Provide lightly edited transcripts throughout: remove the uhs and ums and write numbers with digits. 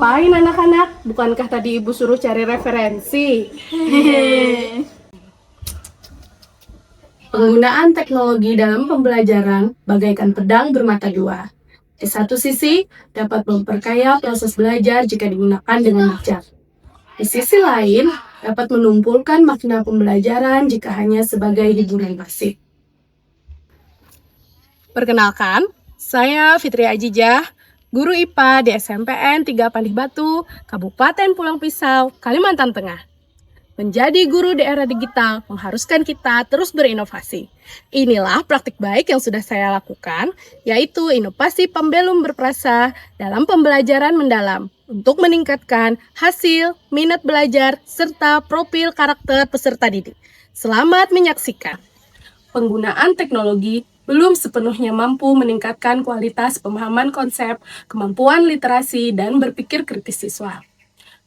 Ngapain anak-anak? Bukankah tadi ibu suruh cari referensi? Penggunaan teknologi dalam pembelajaran bagaikan pedang bermata dua. Di satu sisi, dapat memperkaya proses belajar jika digunakan dengan bijak. Di sisi lain, dapat menumpulkan makna pembelajaran jika hanya sebagai hiburan pasif. Perkenalkan, saya Fitri Ajijah, guru IPA di SMPN 3 Pandih Batu, Kabupaten Pulang Pisau, Kalimantan Tengah. Menjadi guru di era digital mengharuskan kita terus berinovasi. Inilah praktik baik yang sudah saya lakukan, yaitu inovasi pembelum berprasa dalam pembelajaran mendalam untuk meningkatkan hasil, minat belajar, serta profil karakter peserta didik. Selamat menyaksikan. Penggunaan teknologi belum sepenuhnya mampu meningkatkan kualitas pemahaman konsep, kemampuan literasi, dan berpikir kritis siswa.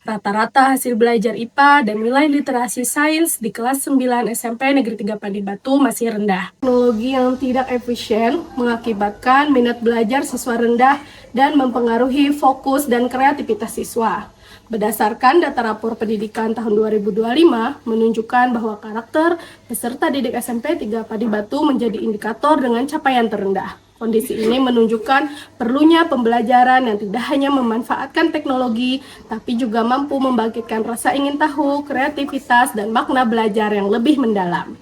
Rata-rata hasil belajar IPA dan nilai literasi sains di kelas 9 SMP Negeri 3 Pandih Batu masih rendah. Teknologi yang tidak efisien mengakibatkan minat belajar siswa rendah dan mempengaruhi fokus dan kreativitas siswa. Berdasarkan data rapor pendidikan tahun 2025 menunjukkan bahwa karakter peserta didik SMP 3 Pandih Batu menjadi indikator dengan capaian terendah. Kondisi ini menunjukkan perlunya pembelajaran yang tidak hanya memanfaatkan teknologi, tapi juga mampu membangkitkan rasa ingin tahu, kreativitas, dan makna belajar yang lebih mendalam.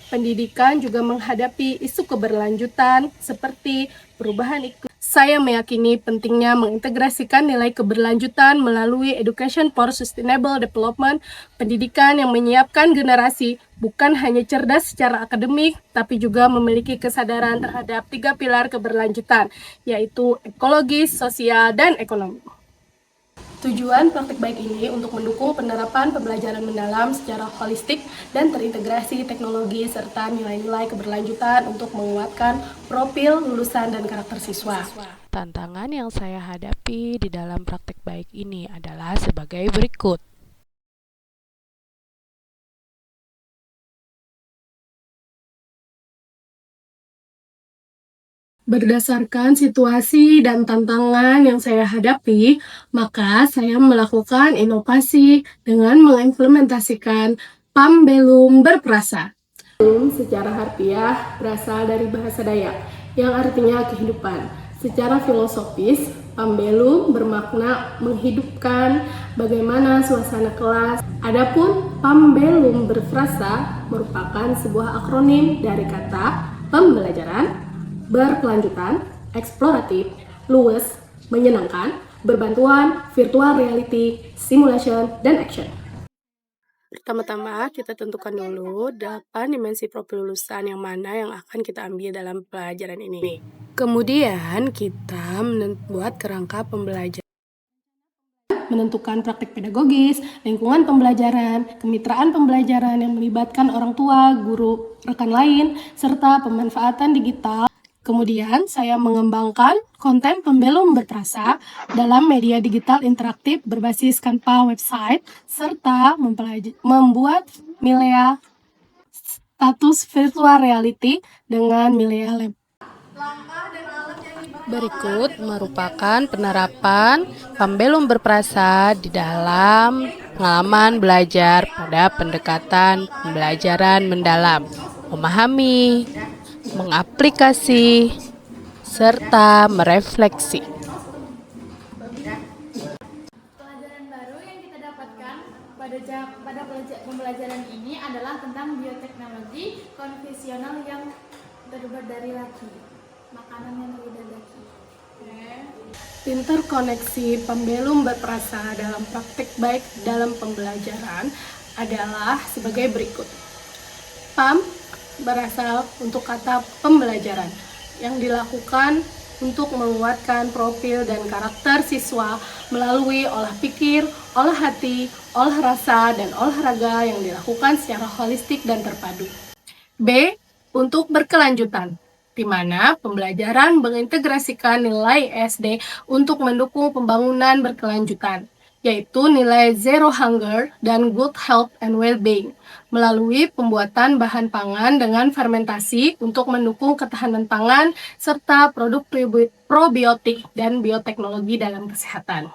Pendidikan juga menghadapi isu keberlanjutan seperti perubahan iklim. Saya meyakini pentingnya mengintegrasikan nilai keberlanjutan melalui Education for Sustainable Development, pendidikan yang menyiapkan generasi bukan hanya cerdas secara akademik, tapi juga memiliki kesadaran terhadap 3 pilar keberlanjutan, yaitu ekologis, sosial, dan ekonomi. Tujuan praktik baik ini untuk mendukung penerapan pembelajaran mendalam secara holistik dan terintegrasi teknologi serta nilai-nilai keberlanjutan untuk menguatkan profil lulusan dan karakter siswa. Tantangan yang saya hadapi di dalam praktik baik ini adalah sebagai berikut. Berdasarkan situasi dan tantangan yang saya hadapi, maka saya melakukan inovasi dengan mengimplementasikan pambelum berprasa. Pambelum secara harfiah berasal dari bahasa Dayak, yang artinya kehidupan. Secara filosofis, pambelum bermakna menghidupkan bagaimana suasana kelas. Adapun pambelum berprasa merupakan sebuah akronim dari kata pembelajaran, berkelanjutan, eksploratif, luwes, menyenangkan, berbantuan, virtual reality, simulation, dan action. Pertama-tama kita tentukan dulu 8 dimensi profil lulusan yang mana yang akan kita ambil dalam pelajaran ini. Kemudian kita membuat kerangka pembelajaran, menentukan praktik pedagogis, lingkungan pembelajaran, kemitraan pembelajaran yang melibatkan orang tua, guru, rekan lain, serta pemanfaatan digital. Kemudian, saya mengembangkan konten pembelum berprasa dalam media digital interaktif berbasis Canva website, serta membuat Milea status virtual reality dengan Milea Lab. Berikut merupakan penerapan pembelum berprasa di dalam pengalaman belajar pada pendekatan pembelajaran mendalam, memahami, mengaplikasi, serta merefleksi. Pelajaran baru yang kita dapatkan pada pembelajaran ini adalah tentang bioteknologi konvensional yang terbuat dari laki, makanan yang terbuat dari laki. Interkoneksi pembelum berprasa dalam praktik baik dalam pembelajaran adalah sebagai berikut. PAM berasal untuk kata pembelajaran yang dilakukan untuk menguatkan profil dan karakter siswa melalui olah pikir, olah hati, olah rasa, dan olahraga yang dilakukan secara holistik dan terpadu. B. Untuk berkelanjutan, di mana pembelajaran mengintegrasikan nilai SD untuk mendukung pembangunan berkelanjutan, yaitu nilai Zero Hunger dan Good Health and Well-being, melalui pembuatan bahan pangan dengan fermentasi untuk mendukung ketahanan pangan, serta produk probiotik dan bioteknologi dalam kesehatan.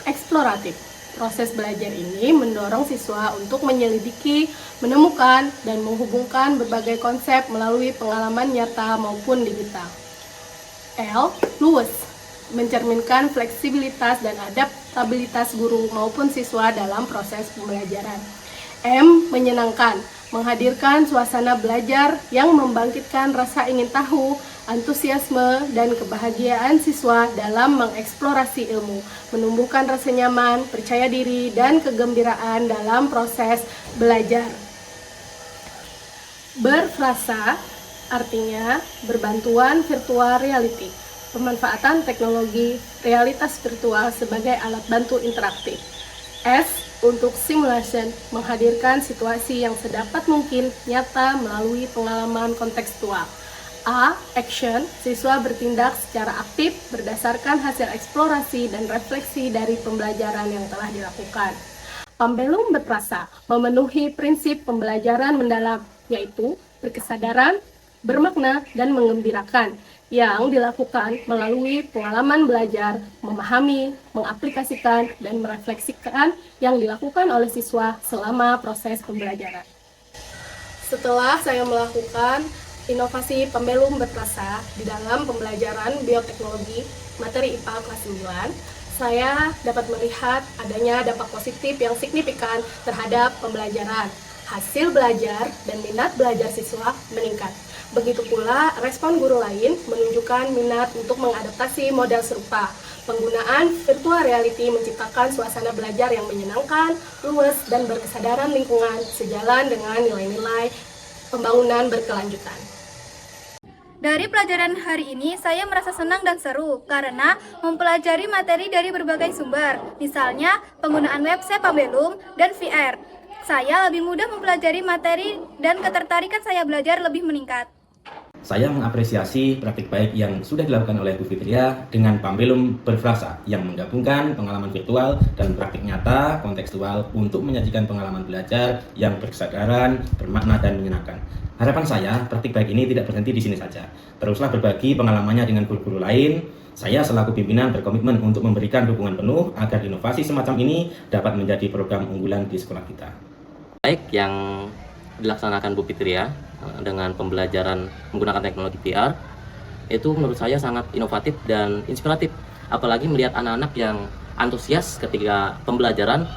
Eksploratif. Proses belajar ini mendorong siswa untuk menyelidiki, menemukan, dan menghubungkan berbagai konsep melalui pengalaman nyata maupun digital. L. Luwes. Mencerminkan fleksibilitas dan adaptabilitas guru maupun siswa dalam proses pembelajaran. M. Menyenangkan. Menghadirkan suasana belajar yang membangkitkan rasa ingin tahu, antusiasme, dan kebahagiaan siswa dalam mengeksplorasi ilmu, menumbuhkan rasa nyaman, percaya diri, dan kegembiraan dalam proses belajar. Berfrasa artinya berbantuan virtual reality, pemanfaatan teknologi realitas virtual sebagai alat bantu interaktif. S untuk simulation, menghadirkan situasi yang sedapat mungkin nyata melalui pengalaman kontekstual. A. Action, siswa bertindak secara aktif berdasarkan hasil eksplorasi dan refleksi dari pembelajaran yang telah dilakukan. Pambelum berprasa, memenuhi prinsip pembelajaran mendalam, yaitu berkesadaran, bermakna, dan menggembirakan, yang dilakukan melalui pengalaman belajar, memahami, mengaplikasikan, dan merefleksikan yang dilakukan oleh siswa selama proses pembelajaran. Setelah saya melakukan inovasi pembelum berprasa di dalam pembelajaran bioteknologi materi IPA kelas 9, saya dapat melihat adanya dampak positif yang signifikan terhadap pembelajaran. Hasil belajar dan minat belajar siswa meningkat. Begitu pula respon guru lain menunjukkan minat untuk mengadaptasi model serupa. Penggunaan virtual reality menciptakan suasana belajar yang menyenangkan, luwes, dan berkesadaran lingkungan sejalan dengan nilai-nilai pembangunan berkelanjutan. Dari pelajaran hari ini, saya merasa senang dan seru karena mempelajari materi dari berbagai sumber, misalnya penggunaan website Pambelum dan VR. Saya lebih mudah mempelajari materi dan ketertarikan saya belajar lebih meningkat. Saya mengapresiasi praktik baik yang sudah dilakukan oleh Bu Fitria dengan Pambelum Berfrasa yang menggabungkan pengalaman virtual dan praktik nyata kontekstual untuk menyajikan pengalaman belajar yang berkesadaran, bermakna, dan menyenangkan. Harapan saya, praktik baik ini tidak berhenti di sini saja. Teruslah berbagi pengalamannya dengan guru-guru lain. Saya selaku pimpinan berkomitmen untuk memberikan dukungan penuh agar inovasi semacam ini dapat menjadi program unggulan di sekolah kita. Baik yang dilaksanakan Bu Fitria dengan pembelajaran menggunakan teknologi VR itu menurut saya sangat inovatif dan inspiratif, apalagi melihat anak-anak yang antusias ketika pembelajaran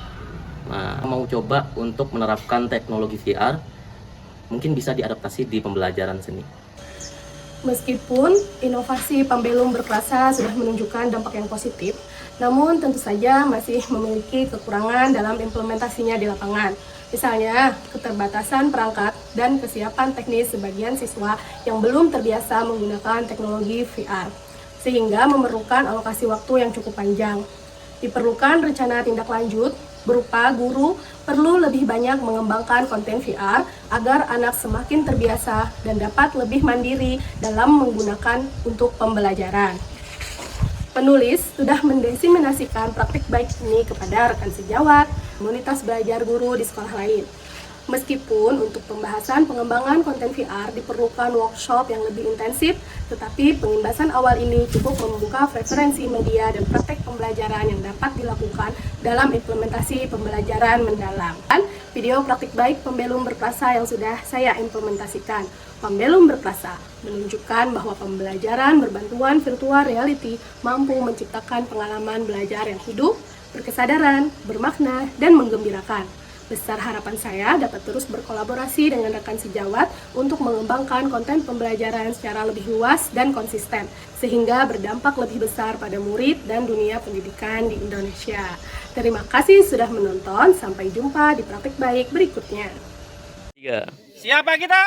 mau coba untuk menerapkan teknologi VR, mungkin bisa diadaptasi di pembelajaran seni. Meskipun inovasi Pambelum Berprasa sudah menunjukkan dampak yang positif, namun tentu saja masih memiliki kekurangan dalam implementasinya di lapangan. Misalnya, keterbatasan perangkat dan kesiapan teknis sebagian siswa yang belum terbiasa menggunakan teknologi VR, sehingga memerlukan alokasi waktu yang cukup panjang. Diperlukan rencana tindak lanjut berupa guru perlu lebih banyak mengembangkan konten VR agar anak semakin terbiasa dan dapat lebih mandiri dalam menggunakan untuk pembelajaran. Penulis sudah mendiseminasikan praktik baik ini kepada rekan sejawat, komunitas belajar guru di sekolah lain. Meskipun untuk pembahasan pengembangan konten VR diperlukan workshop yang lebih intensif, tetapi pengimbasan awal ini cukup membuka referensi media dan praktek pembelajaran yang dapat dilakukan dalam implementasi pembelajaran mendalam. Dan video praktik baik Pambelum Berprasa yang sudah saya implementasikan. Pambelum Berprasa menunjukkan bahwa pembelajaran berbantuan virtual reality mampu menciptakan pengalaman belajar yang hidup, berkesadaran, bermakna, dan menggembirakan. Besar harapan saya dapat terus berkolaborasi dengan rekan sejawat untuk mengembangkan konten pembelajaran secara lebih luas dan konsisten, sehingga berdampak lebih besar pada murid dan dunia pendidikan di Indonesia. Terima kasih sudah menonton, sampai jumpa di praktik baik berikutnya. Siapa kita?